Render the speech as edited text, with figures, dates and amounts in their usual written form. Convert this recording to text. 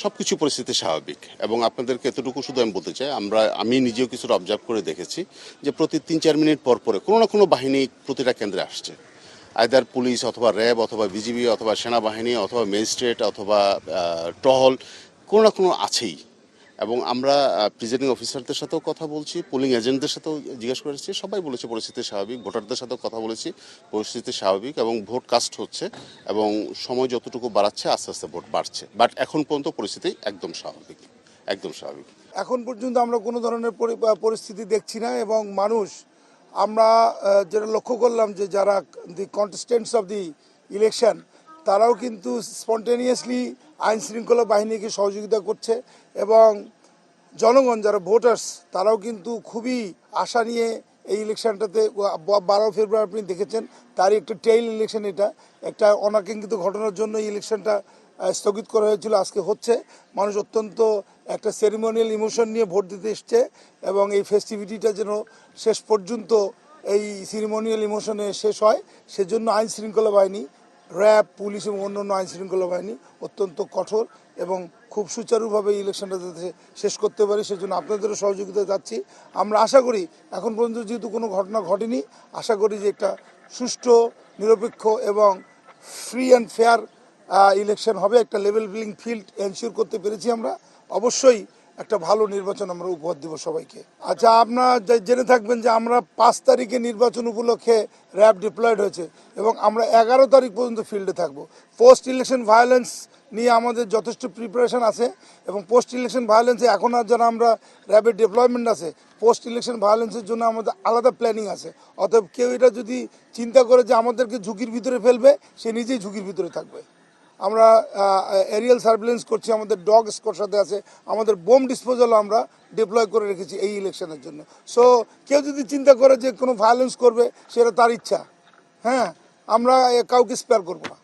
সবকিছু পরিস্থিতি স্বাভাবিক এবং আপনাদেরকে এতটুকু শুধু আমি বলতে চাই, আমি নিজেও কিছুটা অবজার্ভ করে দেখেছি যে প্রতি ৩-৪ মিনিট পর পরে কোনো না কোনো বাহিনী প্রতিটা কেন্দ্রে আসছে। আইদার পুলিশ অথবা র্যাব অথবা বিজিবি অথবা সেনাবাহিনী অথবা ম্যাজিস্ট্রেট অথবা টহল, কোনো না কোনো আছেই। এবং আমরা প্রিজাইডিং অফিসারদের সাথেও কথা বলছি, পোলিং এজেন্টদের সাথেও জিজ্ঞেস করেছি, সবাই বলেছে পরিস্থিতি স্বাভাবিক। ভোটারদের সাথেও কথা বলেছি, পরিস্থিতি স্বাভাবিক এবং ভোট কাস্ট হচ্ছে এবং সময় যতটুকু বাড়াচ্ছে আস্তে আস্তে ভোট বাড়ছে। বাট এখন পর্যন্ত পরিস্থিতি একদম স্বাভাবিক, একদম স্বাভাবিক। এখন পর্যন্ত আমরা কোনো ধরনের পরিস্থিতি দেখছি না এবং মানুষ আমরা যেটা লক্ষ্য করলাম যে যারা দি কন্টেস্টেন্টস অফ দি ইলেকশন তারাও কিন্তু স্পন্টেনিয়াসলি আইন শৃঙ্খলা বাহিনীকে সহযোগিতা করছে এবং জনগণ যারা ভোটার্স তারাও কিন্তু খুবই আশা নিয়ে এই ইলেকশনটাতে 12 ফেব্রুয়ারি আপনি দেখেছেন তারই একটা টেইল ইলেকশন, এটা একটা অনাকাঙ্ক্ষিত ঘটনার জন্য এই ইলেকশনটা স্থগিত করা হয়েছিল, আজকে হচ্ছে। মানুষ অত্যন্ত একটা সেরিমোনিয়াল ইমোশন নিয়ে ভোট দিতে এসছে এবং এই ফেস্টিভিটিটা যেন শেষ পর্যন্ত এই সেরিমোনিয়াল ইমোশনে শেষ হয় সেজন্য আইন শৃঙ্খলা বাহিনী, র্যাব, পুলিশ এবং অন্যান্য আইন শৃঙ্খলা বাহিনী অত্যন্ত কঠোর এবং খুব সুচারুভাবে ইলেকশনটা যাতে শেষ করতে পারি সেজন্য আপনাদেরও সহযোগিতা যাচ্ছি। আমরা আশা করি এখন পর্যন্ত যেহেতু কোনো ঘটনা ঘটেনি, আশা করি যে একটা সুষ্ঠু, নিরপেক্ষ এবং ফ্রি অ্যান্ড ফেয়ার ইলেকশন হবে। একটা লেভেল প্লেইং ফিল্ড এনশিওর করতে পেরেছি আমরা। অবশ্যই একটা ভালো নির্বাচন আমরা উপহার দেব সবাইকে। আচ্ছা, আপনারা জেনে থাকবেন যে আমরা 5 তারিখে নির্বাচন উপলক্ষে র্যাব ডিপ্লয়েড হয়েছে এবং আমরা 11 তারিখ পর্যন্ত ফিল্ডে থাকবো। পোস্ট ইলেকশন ভায়োলেন্স নিয়ে আমাদের যথেষ্ট প্রিপারেশন আছে এবং পোস্ট ইলেকশন ভায়োলেন্সে এখন আর যারা আমরা র্যাবের ডিপ্লয়মেন্ট আছে, পোস্ট ইলেকশন ভায়োলেন্সের জন্য আমাদের আলাদা প্ল্যানিং আছে। অতএব কেউ এটা যদি চিন্তা করে যে আমাদেরকে ঝুঁকির ভিতরে ফেলবে, সে নিজেই ঝুঁকির ভিতরে থাকবে। আমরা এরিয়াল সার্ভেলেন্স করছি, আমাদের ডগ স্কোয়াড সাথে আছে, আমাদের বোম ডিসপোজালও আমরা ডিপ্লয় করে রেখেছি এই ইলেকশনের জন্য। সো কেউ যদি চিন্তা করে যে কোনো ভায়োলেন্স করবে সেটা তার ইচ্ছা, হ্যাঁ, আমরা কাউকে স্পেয়ার করবো না।